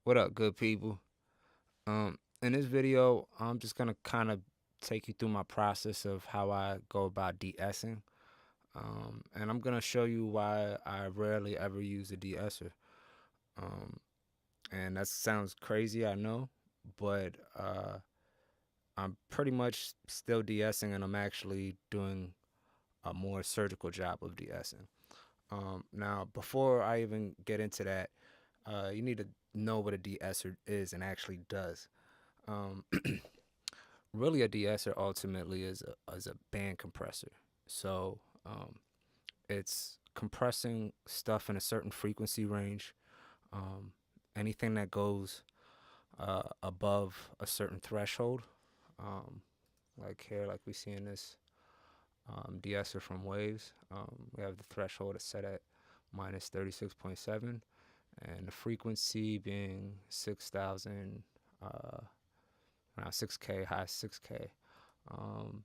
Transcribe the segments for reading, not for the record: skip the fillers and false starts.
What up, good people? In this video, I'm just gonna kind of take you through my process of how I go about de-essing, and I'm gonna show you why I rarely ever use a de-esser. Um, and that sounds crazy, I know, but I'm pretty much still de-essing, and I'm actually doing a more surgical job of de-essing. Now, before I even get into that, you need to know what a de-esser is and actually does. Um, Really, a de-esser ultimately is a band compressor. So it's compressing stuff in a certain frequency range. Um, Anything that goes above a certain threshold, um, like here, like we see in this de-esser from Waves, we have the threshold is set at minus 36.7, and the frequency being 6,000, around 6K, high 6K. Um,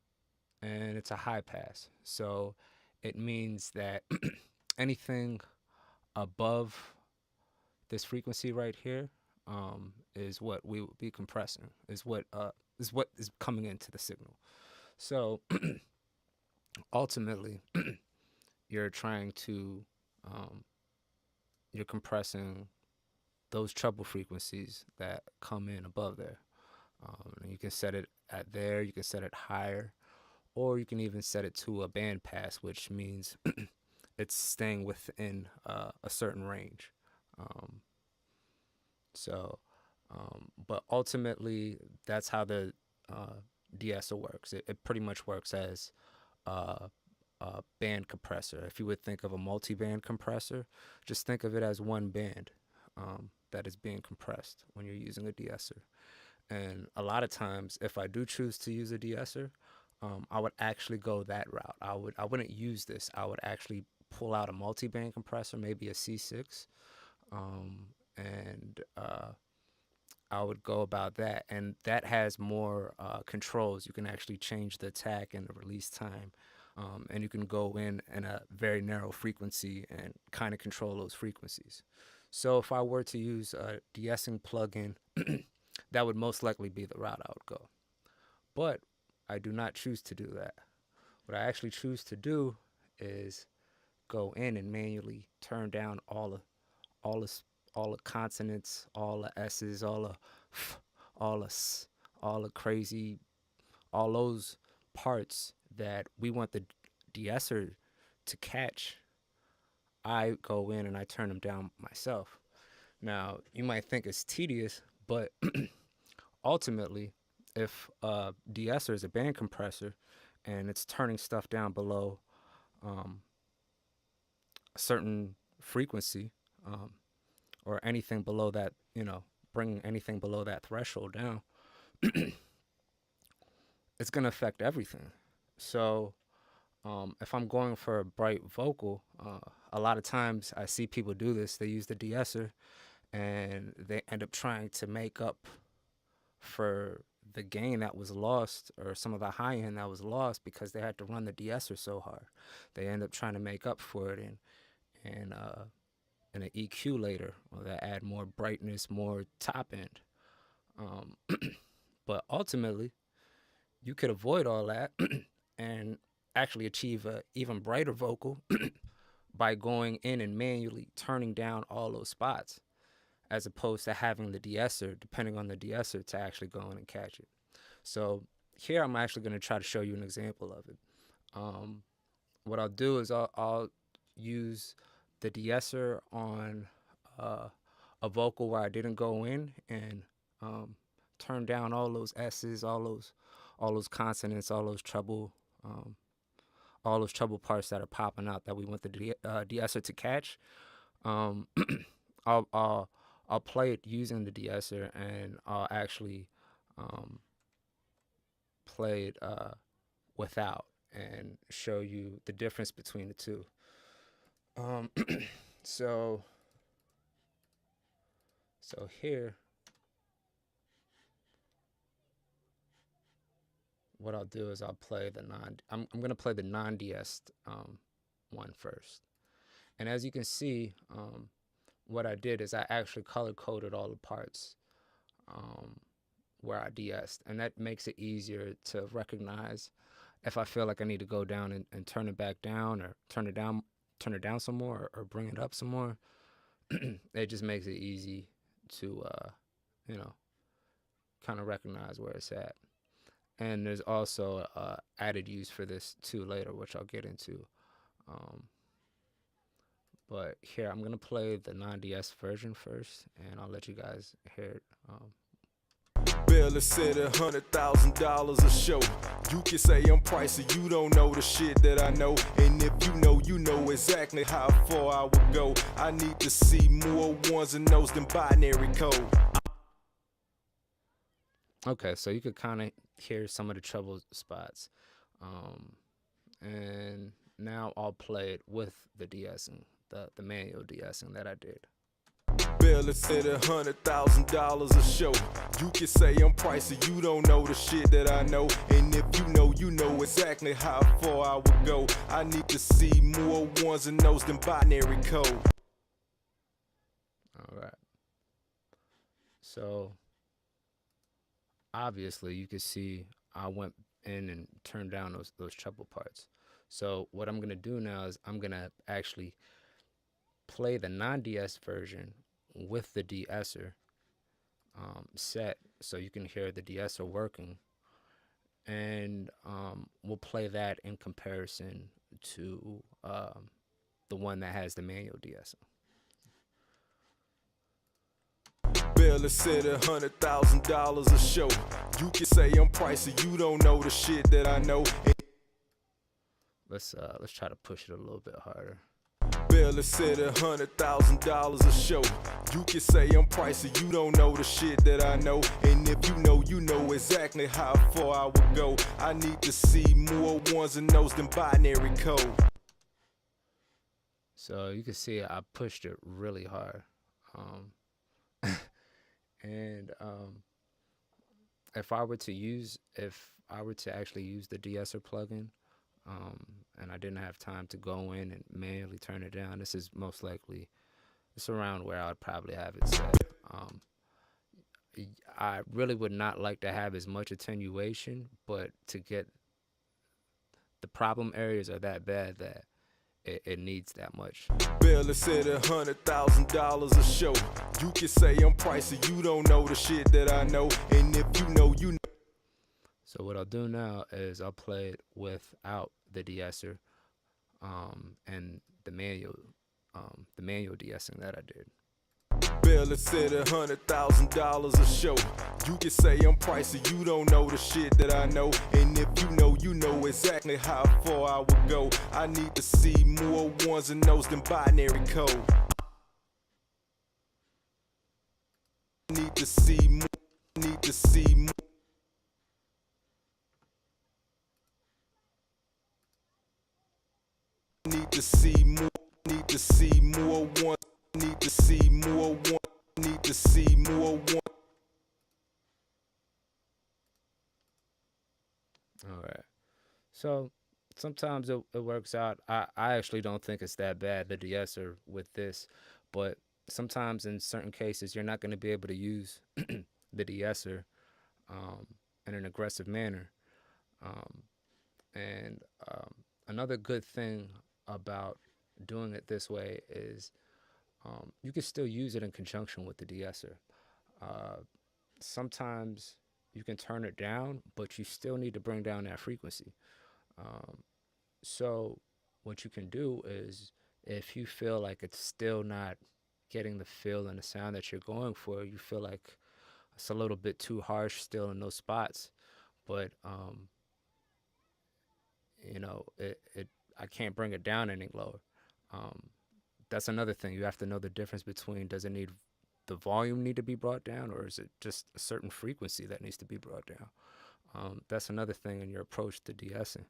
and it's a high pass. So it means that anything above this frequency right here is what we will be compressing, is what is coming into the signal. So ultimately, you're trying to um, you're compressing those treble frequencies that come in above there. And you can set it at there, you can set it higher, or you can even set it to a band pass, which means it's staying within a certain range. Um, but ultimately, that's how the de-esser works. It pretty much works as uh, a band compressor. If you would think of a multi-band compressor, just think of it as one band that is being compressed when you're using a de-esser. And a lot of times, if I do choose to use a de-esser, I would actually go that route. I wouldn't use this. I would actually pull out a multi-band compressor, maybe a C6, and I would go about that. And that has more controls. You can actually change the attack and the release time, and you can go in a very narrow frequency and kind of control those frequencies. So if I were to use a de-essing plugin, that would most likely be the route I would go. But I do not choose to do that. What I actually choose to do is go in and manually turn down all the all the consonants, all the s's, all the f, all the s, all the crazy, all those parts that we want the de-esser to catch. I go in and I turn them down myself. Now, you might think it's tedious, but ultimately, if de-esser is a band compressor and it's turning stuff down below um, a certain frequency, um, or anything below that, bringing anything below that threshold down, it's going to affect everything. So if I'm going for a bright vocal, a lot of times I see people do this. They use the de-esser and they end up trying to make up for the gain that was lost, or some of the high end that was lost, because they had to run the de-esser so hard. They end up trying to make up for it in an EQ later, or that add more brightness, more top end. Um, but ultimately, you could avoid all that and actually achieve a even brighter vocal by going in and manually turning down all those spots, as opposed to having the de-esser, depending on the de-esser, to actually go in and catch it. So here I'm actually going to try to show you an example of it. Um, what I'll do is I'll use the de-esser on a vocal where I didn't go in and um, turn down all those S's, all those consonants, um, all those treble parts that are popping out that we want the de-esser to catch. Um, I'll, I'll I'll play it using the de-esser, and I'll actually um, play it without, and show you the difference between the two. Um, so so here, what I'll do is I'll play the non. I'm gonna play the non-de-essed one first, and as you can see, what I did is I actually color coded all the parts um, where I de-essed, and that makes it easier to recognize if I feel like I need to go down and turn it back down, or turn it down some more, or bring it up some more. It just makes it easy to you know, kind of recognize where it's at. And there's also added use for this too later, which I'll get into. Um, but here, I'm gonna play the non-DS version first, and I'll let you guys hear it. Bill is said $100,000 a show. You can say I'm pricey, you don't know the shit that I know. And if you know exactly how far I would go. I need to see more ones and those than binary code. Okay, so you could kind of hear some of the trouble spots. And now I'll play it with the de-essing, the manual de-essing that I did. Bill is said $100,000 a show. You can say I'm pricey, you don't know the shit that I know. And if you know exactly how far I would go. I need to see more ones and those than binary code. All right. So obviously you can see I went in and turned down those treble parts. So what I'm gonna do now is I'm gonna actually play the non-DS version with the de-esser set, so you can hear the de-esser working, and we'll play that in comparison to the one that has the manual de-esser. Bill is said $100,000 a show. You can say I'm pricey, you don't know the shit that I know. Let's try to push it a little bit harder. Bill is said $100,000 a show. You can say I'm pricey, you don't know the shit that I know. And if you know exactly how far I would go. I need to see more ones and those than binary code. So you can see I pushed it really hard. And if I were to actually use the de-esser plugin, and I didn't have time to go in and manually turn it down, this is most likely, it's around where I would probably have it set. I really would not like to have as much attenuation, but to get the problem areas are that bad that it needs that much. Bill is said $100,000 a show. You can say I'm pricey, you don't know the shit that I know. And if you know. So what I'll do now is I'll play it without the de-esser and the manual de-essing that I did. Bill is said $100,000 a show. You can say I'm pricey, you don't know the shit that I know. And if you know exactly how far I would go. I need to see more ones and those than binary code. Need to see more. Need to see more. Need to see more. Need to see more one. Need to see more one. Need to see more one. All right. So sometimes it works out. I actually don't think it's that bad, the de-esser with this, but sometimes in certain cases you're not going to be able to use the de-esser in an aggressive manner. And another good thing about doing it this way is you can still use it in conjunction with the de-esser. Sometimes you can turn it down, but you still need to bring down that frequency. So what you can do is, if you feel like it's still not getting the feel and the sound that you're going for, you feel like it's a little bit too harsh still in those spots, but I can't bring it down any lower. That's another thing. You have to know the difference between, does it need the volume need to be brought down, or is it just a certain frequency that needs to be brought down? That's another thing in your approach to de-essing.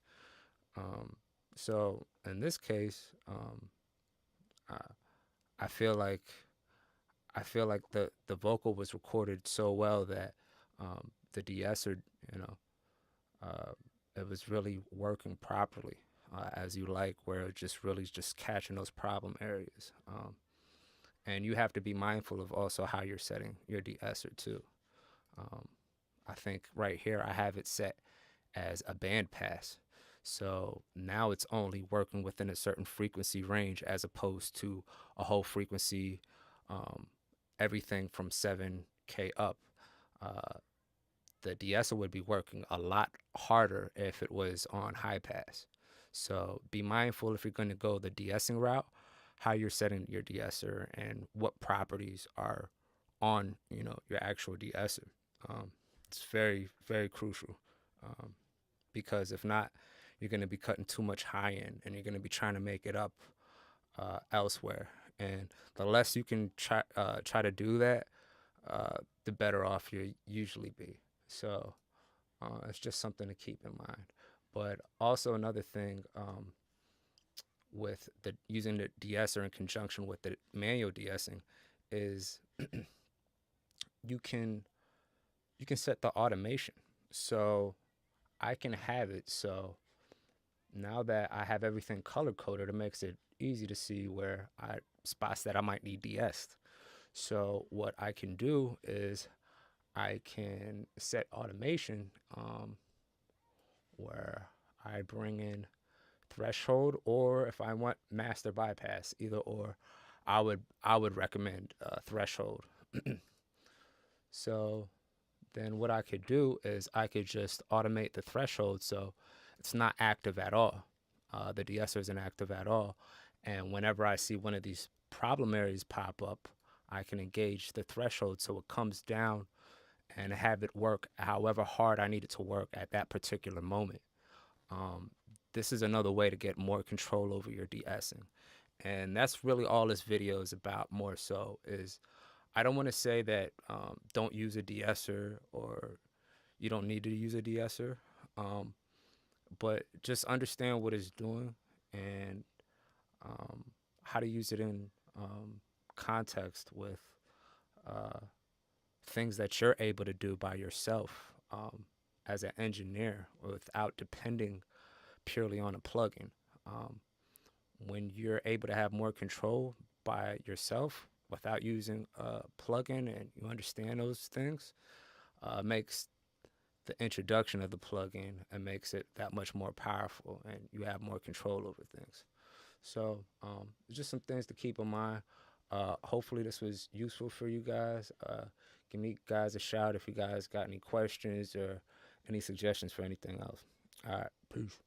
So in this case, I feel like the vocal was recorded so well that the de-esser, it was really working properly, as you like, where it just really just catching those problem areas. And you have to be mindful of also how you're setting your de-esser too. Um, I think right here I have it set as a band pass. So now it's only working within a certain frequency range as opposed to a whole frequency, um, everything from 7K up. Uh, the de-esser would be working a lot harder if it was on high pass. So be mindful if you're going to go the de-essing route, how you're setting your de-esser and what properties are on, your actual de-esser. It's very, very crucial, um, because if not, you're going to be cutting too much high end and you're going to be trying to make it up elsewhere. And the less you can try to do that, the better off you usually be. So it's just something to keep in mind. But also another thing, with the using the de-esser in conjunction with the manual de-essing is you can set the automation. So I can have it so now that I have everything color coded, it makes it easy to see where I spots that I might need de-essed. So what I can do is I can set automation, where I bring in threshold, or if I want master bypass, either or. I would recommend threshold. So then what I could do is I could just automate the threshold so it's not active at all. The de-esser isn't active at all. And whenever I see one of these problem areas pop up, I can engage the threshold so it comes down and have it work however hard I need it to work at that particular moment. Um, this is another way to get more control over your de-essing. And that's really all this video is about, more so is I don't want to say that don't use a de-esser or you don't need to use a de-esser, um, but just understand what it's doing and um, how to use it in context with uh, things that you're able to do by yourself, as an engineer without depending purely on a plugin. Um, when you're able to have more control by yourself without using a plugin and you understand those things, makes the introduction of the plugin and makes it that much more powerful and you have more control over things. So just some things to keep in mind. Hopefully this was useful for you guys. Give me guys a shout if you guys got any questions or any suggestions for anything else. All right, peace.